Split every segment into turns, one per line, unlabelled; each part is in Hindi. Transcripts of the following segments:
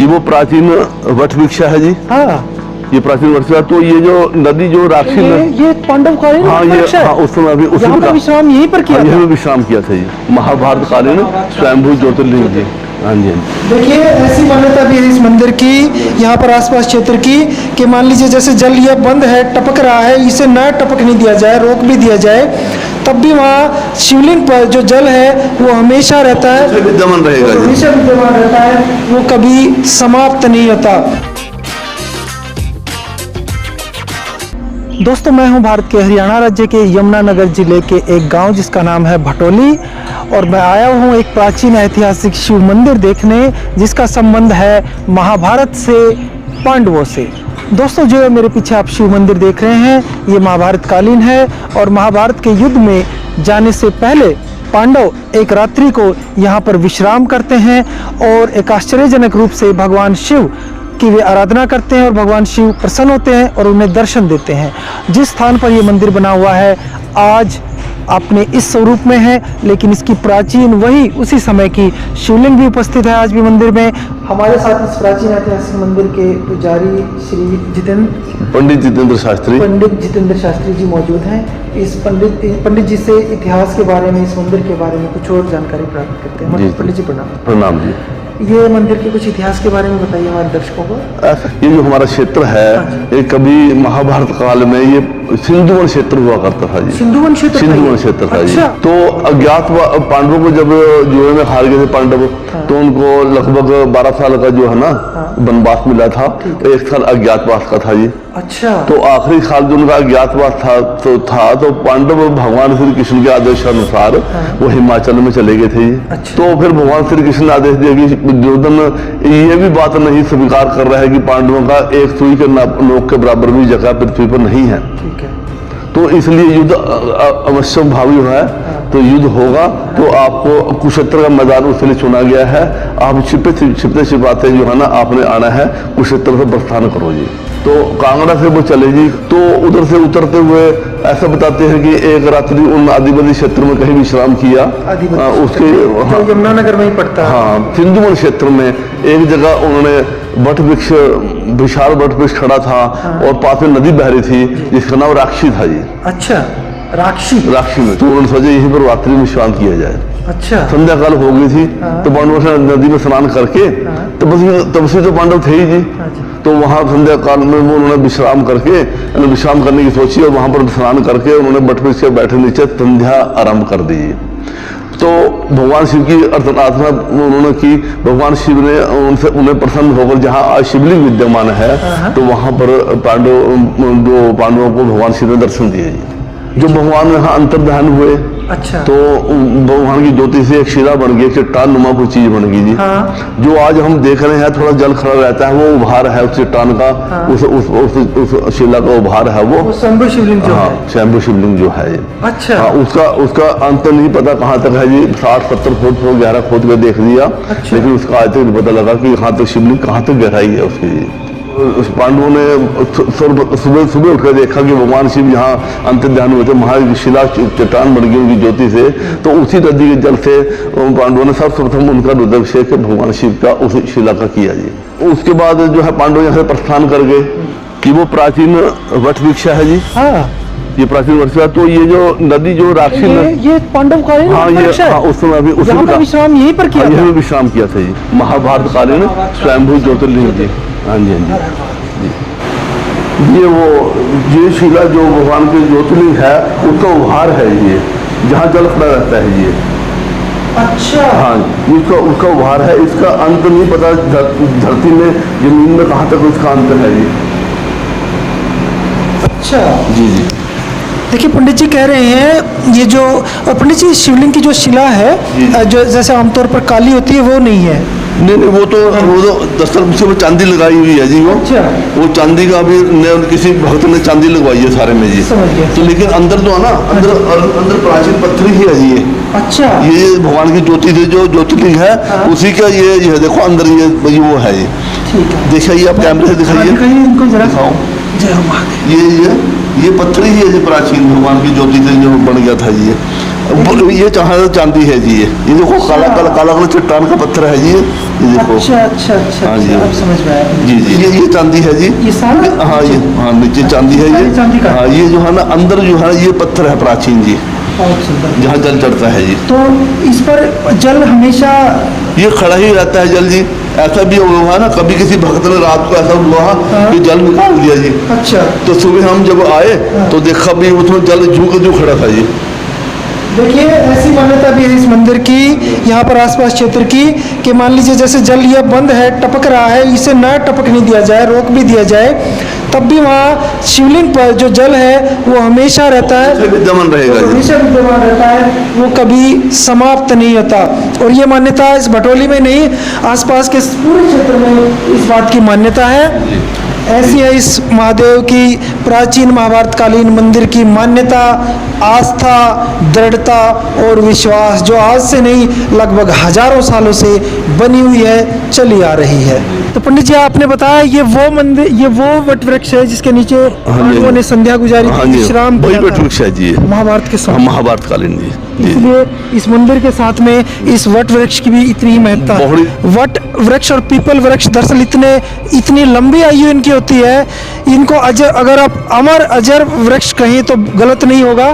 कि वो प्राचीन वट वृक्ष है जी।
हाँ,
ये प्राचीन वट वृक्ष। तो ये जो नदी जो राक्षी
ये पांडवकालीन
हाँ
वट
ये
वृक्ष है।
हाँ उस समय अभी उसी
यहाँ पर विश्राम यहीं पर किया था।
यहीं विश्राम किया था जी, महाभारत कालीन स्वयंभू ज्योतिर्लिंग जी। हाँ जी।
देखिए ऐसी मान्यता भी है इस मंदिर की, यहाँ पर आसपास क्षेत्र की, कि मान लीजिए जैसे जल ये बंद है, टपक रहा है, इसे न टपकने दिया जाए, रोक भी दिया जाए, तब भी वहाँ शिवलिंग पर जो जल है वो हमेशा रहता है,
विद्यमान रहेगा जी।
हमेशा विद्यमान रहता है, वो कभी समाप्त नहीं होता। दोस्तों, मैं हूं भारत के हरियाणा राज्य के यमुनानगर जिले के एक गांव जिसका नाम है भटोली, और मैं आया हूं एक प्राचीन ऐतिहासिक शिव मंदिर देखने जिसका संबंध है महाभारत से, पांडवों से। दोस्तों, जो मेरे पीछे आप शिव मंदिर देख रहे हैं ये महाभारत कालीन है, और महाभारत के युद्ध में जाने से पहले पांडव एक रात्रि को यहाँ पर विश्राम करते हैं और एक आश्चर्यजनक रूप से भगवान शिव की वे आराधना करते हैं, और भगवान शिव प्रसन्न होते हैं और उन्हें दर्शन देते हैं। जिस स्थान पर ये मंदिर बना हुआ है आज अपने इस स्वरूप में है, लेकिन इसकी प्राचीन वही उसी समय की शिवलिंग भी उपस्थित है आज भी मंदिर में। हमारे साथ इस प्राचीन ऐतिहासिक मंदिर के पुजारी श्री पंडित जितेंद्र शास्त्री जी मौजूद हैं। इस पंडित जी से इतिहास के बारे में, इस मंदिर के बारे में कुछ और जानकारी प्राप्त करते हैं। पंडित जी प्रणाम जी। ये मंदिर के कुछ इतिहास के बारे में बताइए हमारे दर्शकों को।
ये जो हमारा क्षेत्र है ये कभी महाभारत काल में ये सिंधुवन क्षेत्र हुआ करता था जी। सिंधुवन क्षेत्र था जी। तो अज्ञात पांडवों को जब जुए में हार गए थे पांडव, तो उनको लगभग 12 साल का जो है ना वनवास मिला था, 1 साल अज्ञातवास का था जी।
अच्छा।
तो आखिरी साल जो उनका अज्ञातवास था तो पांडव भगवान श्री कृष्ण के आदेश अनुसार वो हिमाचल में चले गए थे।
अच्छा।
तो फिर भगवान श्री कृष्ण ने आदेश दिया कि दुर्योधन ये भी बात नहीं स्वीकार कर रहा है कि पांडवों का एक सुई के नोक के बराबर भी जगह पृथ्वी पर नहीं है।
ठीक है।
तो इसलिए युद्ध अवश्य भावी है। तो युद्ध होगा तो आपको कुरुक्षेत्र का मैदान उसके लिए चुना गया है। आप छिपते छिपाते जो है ना आपने आना है, कुरुक्षेत्र से प्रस्थान करो जी। तो कांगड़ा से वो चले जी। तो उधर से उतरते हुए ऐसा बताते हैं कि एक रात्रि उन आदिवासी क्षेत्र में कहीं विश्राम किया, उसके
यमुनानगर में ही पड़ता है।
हाँ, सिंधुवन क्षेत्र में एक जगह उन्होंने वट वृक्ष, विशाल वट वृक्ष खड़ा था और पास में नदी बह रही थी जिसका नाम राक्षी था जी।
अच्छा, राक्षी में।
तो उन्होंने सोचा यहीं पर रात्रि में विश्राम किया जाए।
अच्छा।
संध्या काल हो गई थी। तो पांडवों से नदी में स्नान करके तब से तो पांडव थे ही जी। तो वहां संध्या काल में वो उन्होंने विश्राम करने की सोची और वहां पर स्नान करके उन्होंने वट वृक्ष के बैठे नीचे संध्या आरंभ कर दी। तो भगवान शिव की अर्चना उन्होंने की। भगवान शिव ने उन्हें प्रसन्न होकर जहाँ आज शिवलिंग विद्यमान है तो वहां पर पांडवों को भगवान शिव ने दर्शन दिए। जो भगवान यहाँ अंतर्ध्यान हुए।
अच्छा। तो
भगवान की ज्योति से एक शिला बन गई, चट्टान नुमा कोई चीज बन गई जी। हाँ। जो आज हम देख रहे हैं थोड़ा जल खड़ा रहता है, वो उभार है उस चट्टान का। हाँ। उस शिला का उभार है वो
शंभु शिवलिंग जो है।
शंभु शिवलिंग जो है। अच्छा। हाँ, उसका अंत नहीं पता कहाँ तक है जी। 60-70 फुट गहरा खोद कर देख लिया। अच्छा। लेकिन उसका आज तक पता लगा कि यहाँ तक शिवलिंग कहाँ तक गहराई है उसकी जी। उस पांडवों ने सुबह उठकर देखा कि भगवान शिव यहाँ अंतर्ध्यान हुए थे, महाशिला चट्टान बन गई उनकी ज्योति से। तो उसी नदी के जल से पांडवों ने सर्वप्रथम उनका रुद्राभिषेक भगवान शिव का उस शिला का किया जी। उसके बाद जो है पांडव यहाँ से प्रस्थान कर गए कि वो प्राचीन वट वृक्ष है जी। हाँ। ये प्राचीन वट। तो ये जो नदी जो राक्षी
ये पांडवकालीन वृक्ष है।
उस समय अभी उसी
विश्राम यहीं पर किया था।
विश्राम किया था जी, महाभारत कालीन स्वयंभू ज्योतिर्लिंग जी। हाँ जी, हाँ जी। ये शिला जो भगवान के ज्योतिर्लिंग है उसका उभार है ये, जहाँ जल खड़ा रहता है ये। अच्छा। हाँ, उसका उभार है। इसका अंत नहीं पता धरती में जमीन में कहाँ तक उसका अंत है जी। अच्छा जी।
देखिए पंडित जी कह रहे हैं ये जो पंडित जी शिवलिंग की जो शिला है जो जैसे आमतौर पर काली होती है वो नहीं है।
नहीं, वो तो दस्तर में चांदी लगाई हुई है जी।
अच्छा। वो
चांदी का भी किसी भक्त ने चांदी लगवाई है सारे में जी। तो लेकिन अंदर तो है ना, अंदर प्राचीन पत्थर ही है जी। अच्छा। ये भगवान की ज्योति से जो ज्योतिर्लिंग है उसी का ये देखो अंदर ये वो है ये। ठीक है। दिखाइए आप कैमरे से दिखाइए इनको जरा। ये पत्थर ही है जो प्राचीन भगवान की ज्योति से जो बन गया था ये। ये चांदी है जी, ये देखो काला काला काला काला चट्टान का पत्थर है जी, ये देखो।
अच्छा अच्छा अच्छा
हाँ जी,
अच्छा, अब समझ में आया।
जी जी, ये चांदी है जी,
ये सारा
हाँ ये, हाँ नीचे चांदी है
सारी चांदी का?
ये, हाँ ये जो है ना अंदर जो है ये पत्थर है प्राचीन जी,
बहुत सुंदर।
जहाँ जल चढ़ता है जी।
तो इस पर जल हमेशा
ये खड़ा ही रहता है जल जी। ऐसा भी हुआ ना, कभी किसी भक्त ने रात को ऐसा हुआ कि जल निकाल दिया जी,
अच्छा
तो सुबह हम जब आए तो देखा भी उसमें जल झूक खड़ा था जी।
देखिए ऐसी मान्यता भी है इस मंदिर की, यहाँ पर आसपास क्षेत्र की, कि मान लीजिए जैसे जल ये बंद है, टपक रहा है, इसे न टपकने दिया जाए, रोक भी दिया जाए, तब भी वहाँ शिवलिंग पर जो जल है वो हमेशा रहता है,
विद्यमान रहेगा जी।
हमेशा विद्यमान रहता है, वो कभी समाप्त नहीं होता। और ये मान्यता इस भटोली में नहीं, आसपास के पूरे क्षेत्र में इस बात की मान्यता है। ऐसी है इस महादेव की प्राचीन महाभारतकालीन मंदिर की मान्यता, आस्था, दृढ़ता और विश्वास, जो आज से नहीं लगभग हजारों सालों से बनी हुई है, चली आ रही है। तो पंडित जी आपने बताया ये वो मंदिर, ये वो वट वृक्ष है जिसके नीचे पांडवों ने संध्या गुजारी
हाँ
थी,
जी,
विश्राम
वही
किया
वट
था
वृक्ष है जी,
महाभारत के समय।
महाभारतकालीन जी जी।
इसलिए इस मंदिर के साथ में इस वट वृक्ष की भी इतनी महत्ता है।
बहुत-
वट वृक्ष और पीपल वृक्ष दरअसल इतनी लंबी आयु इनकी होती है, इनको अजर, अगर आप अमर अजर वृक्ष कहें तो गलत नहीं होगा।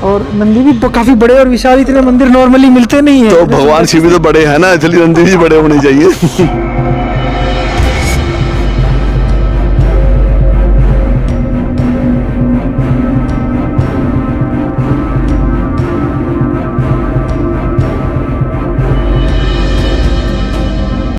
और नंदी भी काफी बड़े और विशाल, इतने मंदिर नॉर्मली मिलते नहीं है।
तो भगवान शिव भी तो बड़े हैं ना, इसलिए नंदी भी बड़े होने चाहिए।